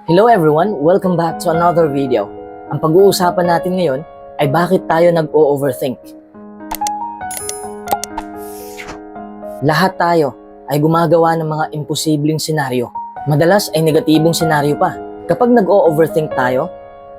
Hello everyone! Welcome back to another video. Ang pag-uusapan natin ngayon ay bakit tayo nag-o-overthink. Lahat tayo ay gumagawa ng mga imposibleng senaryo. Madalas ay negatibong senaryo pa. Kapag nag-o-overthink tayo,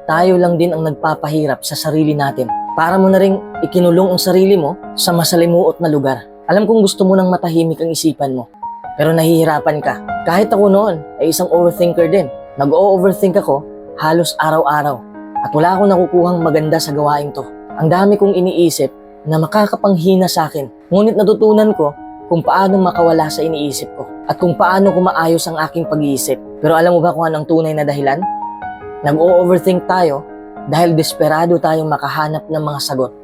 tayo lang din ang nagpapahirap sa sarili natin. Para mo na ring ikinulong ang sarili mo sa masalimuot na lugar. Alam kong gusto mo nang matahimik ang isipan mo, pero nahihirapan ka. Kahit ako noon ay isang overthinker din. Nag-o-overthink ako halos araw-araw at wala akong nakukuhang maganda sa gawain to. Ang dami kong iniisip na makakapanghina sa akin. Ngunit natutunan ko kung paano makawala sa iniisip ko at kung paano ko maayos ang aking pag-iisip. Pero alam mo ba kung anong tunay na dahilan? Nag-o-overthink tayo dahil desperado tayong makahanap ng mga sagot.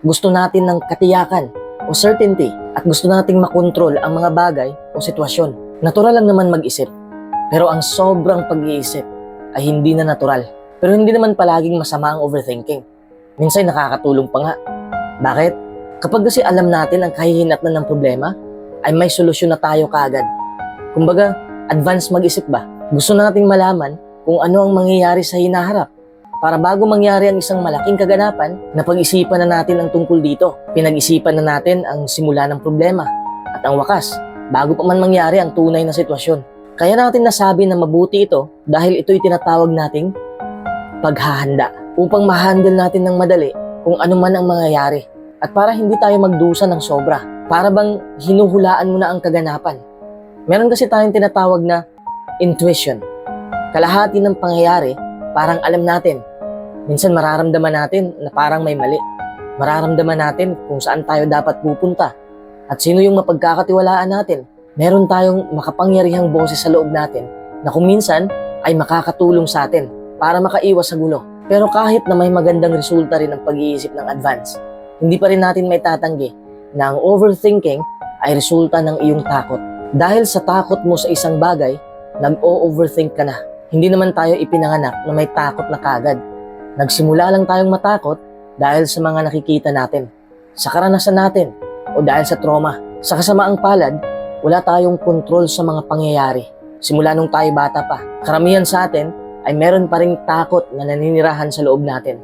Gusto natin ng katiyakan o certainty at gusto nating makontrol ang mga bagay o sitwasyon. Natural lang naman mag-isip. Pero ang sobrang pag-iisip ay hindi na natural. Pero hindi naman palaging masama ang overthinking. Minsan nakakatulong pa nga. Bakit? Kapag kasi alam natin ang kahihinatnan ng problema, ay may solusyon na tayo kaagad. Kumbaga, advance mag-isip ba? Gusto nating malaman kung ano ang mangyayari sa hinaharap. Para bago mangyari ang isang malaking kaganapan, napag-isipan na natin ang tungkol dito. Pinag-isipan na natin ang simula ng problema. At ang wakas, bago pa man mangyari ang tunay na sitwasyon. Kaya natin nasabi na mabuti ito dahil ito'y tinatawag nating paghahanda upang ma-handle natin ng madali kung ano man ang mangyayari at para hindi tayo magdusa ng sobra. Para bang hinuhulaan mo na ang kaganapan. Meron kasi tayong tinatawag na intuition. Kalahati ng pangyayari parang alam natin. Minsan mararamdaman natin na parang may mali. Mararamdaman natin kung saan tayo dapat pupunta at sino yung mapagkakatiwalaan natin. Meron tayong makapangyarihang boses sa loob natin na kung minsan ay makakatulong sa atin para makaiwas sa gulo. Pero kahit na may magandang resulta rin ang pag-iisip ng advance, hindi pa rin natin may tatanggi na ang overthinking ay resulta ng iyong takot. Dahil sa takot mo sa isang bagay, nag-o-overthink ka na. Hindi naman tayo ipinanganak na may takot na kagad. Nagsimula lang tayong matakot dahil sa mga nakikita natin, sa karanasan natin, o dahil sa trauma. Sa kasamaang palad, wala tayong kontrol sa mga pangyayari. Simula nung tayo bata pa, karamihan sa atin ay meron pa ring takot na naninirahan sa loob natin.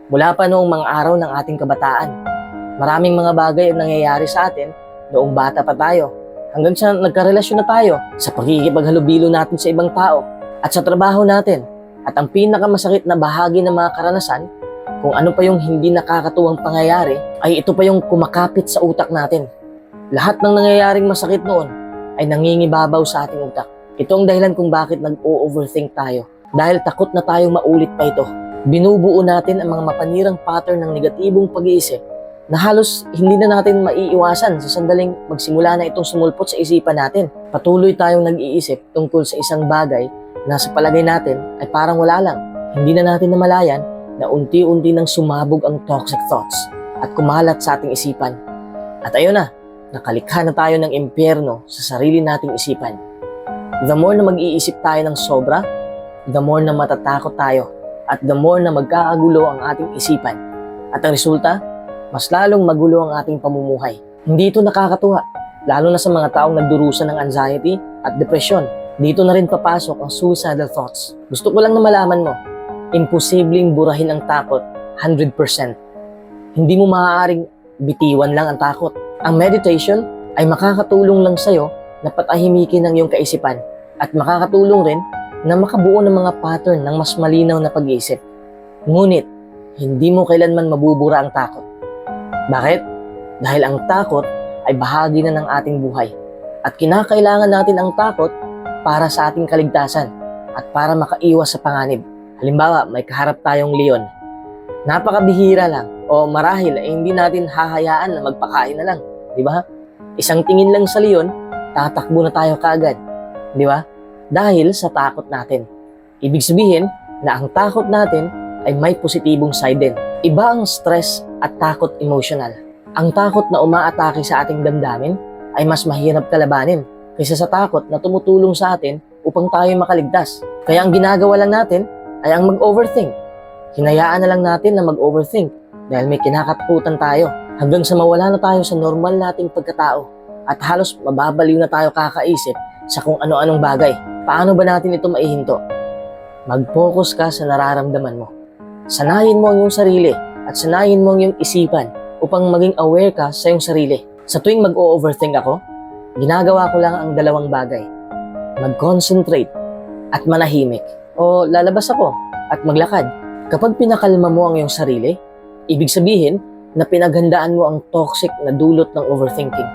Mula pa noong mga araw ng ating kabataan, maraming mga bagay ang nangyayari sa atin noong bata pa tayo. Hanggang sa nagkarelasyon na tayo sa pagkikipaghalubilo natin sa ibang tao at sa trabaho natin. At ang pinakamasakit na bahagi ng mga karanasan, kung ano pa yung hindi nakakatuwang pangyayari, ay ito pa yung kumakapit sa utak natin. Lahat ng nangyayaring masakit noon ay nangingibabaw sa ating utak. Ito ang dahilan kung bakit nag-o-overthink tayo. Dahil takot na tayong maulit pa ito. Binubuo natin ang mga mapanirang pattern ng negatibong pag-iisip na halos hindi na natin maiiwasan sa sandaling magsimula na itong sumulpot sa isipan natin. Patuloy tayong nag-iisip tungkol sa isang bagay na sa palagay natin ay parang wala lang. Hindi na natin namalayan na unti-unti nang sumabog ang toxic thoughts at kumalat sa ating isipan. At ayun na, nakalikha na tayo ng impyerno sa sarili nating isipan. The more na mag-iisip tayo ng sobra, the more na matatakot tayo at the more na magkakagulo ang ating isipan. At ang resulta, mas lalong magulo ang ating pamumuhay. Hindi ito nakakatuwa, lalo na sa mga taong nagdurusa ng anxiety at depression. Dito na rin papasok ang suicidal thoughts. Gusto ko lang na malaman mo, imposibleng burahin ang takot 100%. Hindi mo maaaring bitiwan lang ang takot. Ang meditation ay makakatulong lang sa'yo na patahimikin ang iyong kaisipan at makakatulong rin na makabuo ng mga pattern ng mas malinaw na pag-iisip. Ngunit, hindi mo kailanman mabubura ang takot. Bakit? Dahil ang takot ay bahagi na ng ating buhay at kinakailangan natin ang takot para sa ating kaligtasan at para makaiwas sa panganib. Halimbawa, may kaharap tayong leon. Napakabihira lang o marahil ay hindi natin hahayaan na magpakain na lang. Di ba? Isang tingin lang sa leon, tatakbo na tayo kaagad. Di ba? Dahil sa takot natin. Ibig sabihin na ang takot natin ay may positibong side din. Iba ang stress at takot emotional. Ang takot na umaatake sa ating damdamin ay mas mahirap kalabanin kaysa sa takot na tumutulong sa atin upang tayo makaligtas. Kaya ang ginagawa lang natin ay ang mag-overthink. Hinayaan na lang natin na mag-overthink dahil may kinakatakutan tayo hanggang sa mawala na tayo sa normal nating pagkatao at halos mababaliw na tayo kakaisip sa kung ano-anong bagay. Paano ba natin ito maihinto? Mag-focus ka sa nararamdaman mo. Sanayin mo ang iyong sarili at sanayin mo ang iyong isipan upang maging aware ka sa iyong sarili. Sa tuwing mag-o-overthink ako, ginagawa ko lang ang dalawang bagay. Mag-concentrate at manahimik. O lalabas ako at maglakad. Kapag pinakalma mo ang iyong sarili, ibig sabihin na pinaghandaan mo ang toxic na dulot ng overthinking.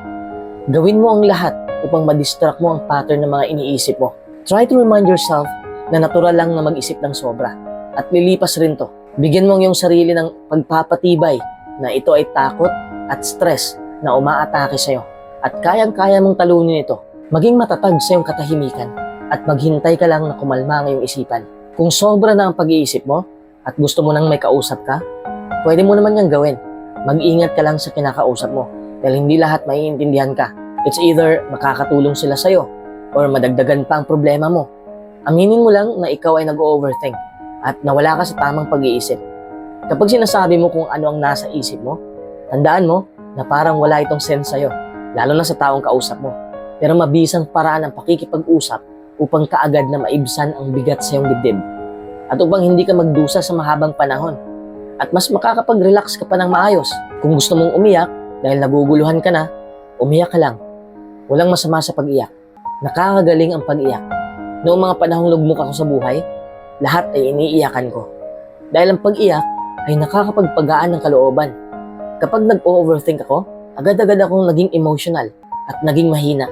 Gawin mo ang lahat upang madistract mo ang pattern ng mga iniisip mo. Try to remind yourself na natural lang na mag-isip ng sobra at lilipas rin to. Bigyan mo ang iyong sarili ng pagpapatibay na ito ay takot at stress na umaatake sa'yo at kayang-kaya mong talunin ito. Maging matatag sa iyong katahimikan at maghintay ka lang na kumalma ang iyong isipan. Kung sobra na ang pag-iisip mo at gusto mo nang may kausap ka, pwede mo naman yang gawin. Mag-ingat ka lang sa kinakausap mo dahil hindi lahat maiintindihan ka. It's either makakatulong sila sa'yo or madagdagan pa ang problema mo. Aminin mo lang na ikaw ay nag-overthink at nawala ka sa tamang pag-iisip. Kapag sinasabi mo kung ano ang nasa isip mo, tandaan mo na parang wala itong sense sa'yo, lalo na sa taong kausap mo. Pero mabisang paraan ang pakikipag-usap upang kaagad na maibsan ang bigat sa iyong dibdib. At upang hindi ka magdusa sa mahabang panahon. At mas makakapag-relax ka pa ng maayos. Kung gusto mong umiyak dahil naguguluhan ka na, umiyak ka lang. Walang masama sa pag-iyak. Nakakagaling ang pag-iyak. Noong mga panahong lugmok ako sa buhay, lahat ay iniiyakan ko. Dahil ang pag-iyak ay nakakapagpagaan ng kalooban. Kapag nag-overthink ako, agad-agad akong naging emotional at naging mahina.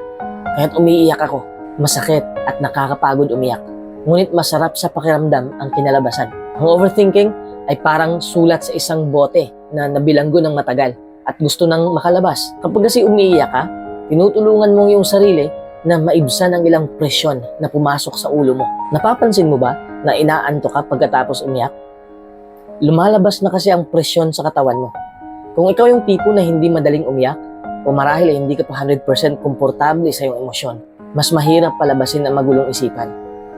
Kaya't umiiyak ako, masakit at nakakapagod umiyak. Ngunit masarap sa pakiramdam ang kinalabasan. Ang overthinking ay parang sulat sa isang bote na nabilanggo ng matagal at gusto nang makalabas. Kapag kasi umiiyak ka, tinutulungan mo yung sarili na maibsan ang ilang presyon na pumasok sa ulo mo. Napapansin mo ba na inaanto ka pagkatapos umiyak? Lumalabas na kasi ang presyon sa katawan mo. Kung ikaw yung tipo na hindi madaling umiyak, o marahil ay hindi ka pa 100% komportable sa iyong emosyon, mas mahirap palabasin ang magulong isipan.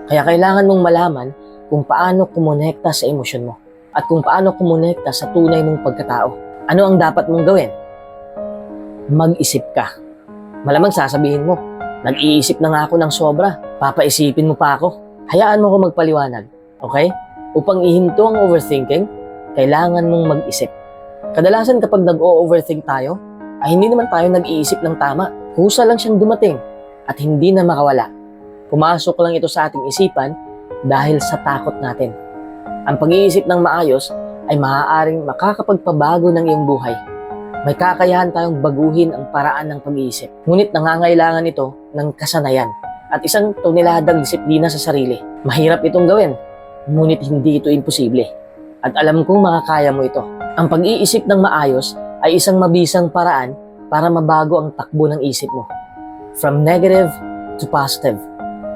Kaya kailangan mong malaman kung paano kumonekta sa emosyon mo at kung paano kumonekta sa tunay mong pagkatao. Ano ang dapat mong gawin? Mag-isip ka. Malamang sasabihin mo, nag-iisip na nga ako ng sobra, papaisipin mo pa ako. Hayaan mo ko magpaliwanag, okay? Upang ihinto ang overthinking, kailangan mong mag-isip. Kadalasan kapag nag-o-overthink tayo, ay hindi naman tayo nag-iisip ng tama. Kusa lang siyang dumating at hindi na makawala. Pumasok lang ito sa ating isipan dahil sa takot natin. Ang pag-iisip ng maayos ay maaaring makakapagpabago ng iyong buhay. May kakayahan tayong baguhin ang paraan ng pag-iisip. Ngunit nangangailangan ito ng kasanayan at isang toneladang disiplina sa sarili. Mahirap itong gawin, ngunit hindi ito imposible. At alam kong makakaya mo ito. Ang pag-iisip ng maayos ay isang mabisang paraan para mabago ang takbo ng isip mo. From negative to positive.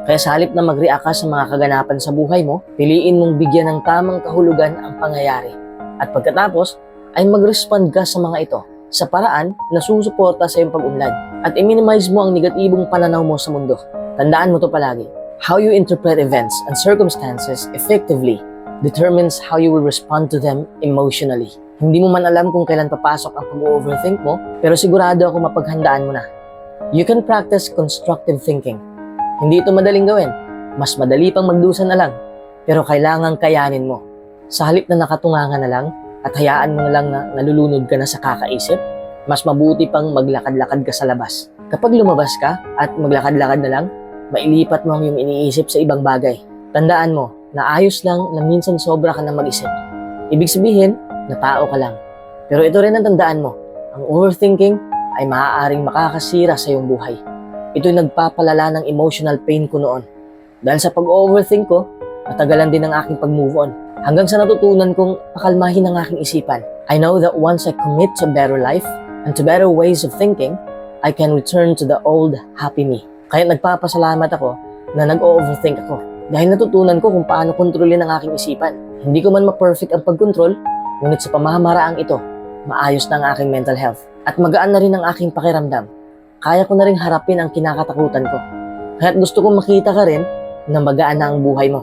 Kaya sa halip na mag-react ka sa mga kaganapan sa buhay mo, piliin mong bigyan ng tamang kahulugan ang pangyayari. At pagkatapos, ay mag-respond ka sa mga ito sa paraan na susuporta sa iyong pag-unlad. At i-minimize mo ang negatibong pananaw mo sa mundo. Tandaan mo to palagi. How you interpret events and circumstances effectively determines how you will respond to them emotionally. Hindi mo man alam kung kailan papasok ang pag-overthink mo, pero sigurado ako mapaghandaan mo na. You can practice constructive thinking. Hindi ito madaling gawin. Mas madali pang magdusa na lang. Pero kailangang kayanin mo. Sa halip na nakatungangan na lang at hayaan mo na lang na nalulunod ka na sa kakaisip, mas mabuti pang maglakad-lakad ka sa labas. Kapag lumabas ka at maglakad-lakad na lang, mailipat mo ang iyong iniisip sa ibang bagay. Tandaan mo na ayos lang na minsan sobra ka na mag-isip. Ibig sabihin na tao ka lang. Pero ito rin ang tandaan mo, ang overthinking ay maaaring makakasira sa iyong buhay. Ito'y nagpapalala ng emotional pain ko noon. Dahil sa pag-overthink ko, natagalan din ang aking pag-move on. Hanggang sa natutunan kong pakalmahin ang aking isipan. I know that once I commit to a better life and to better ways of thinking, I can return to the old happy me. Kaya nagpapasalamat ako na nag-overthink ako. Dahil natutunan ko kung paano kontrolin ang aking isipan. Hindi ko man ma-perfect ang pag-control, ngunit sa pamamaraang ito, maayos na ang aking mental health. At magaan na rin ang aking pakiramdam. Kaya ko na rin harapin ang kinakatakutan ko. Kaya't gusto kong makita ka rin na magaan na ang buhay mo.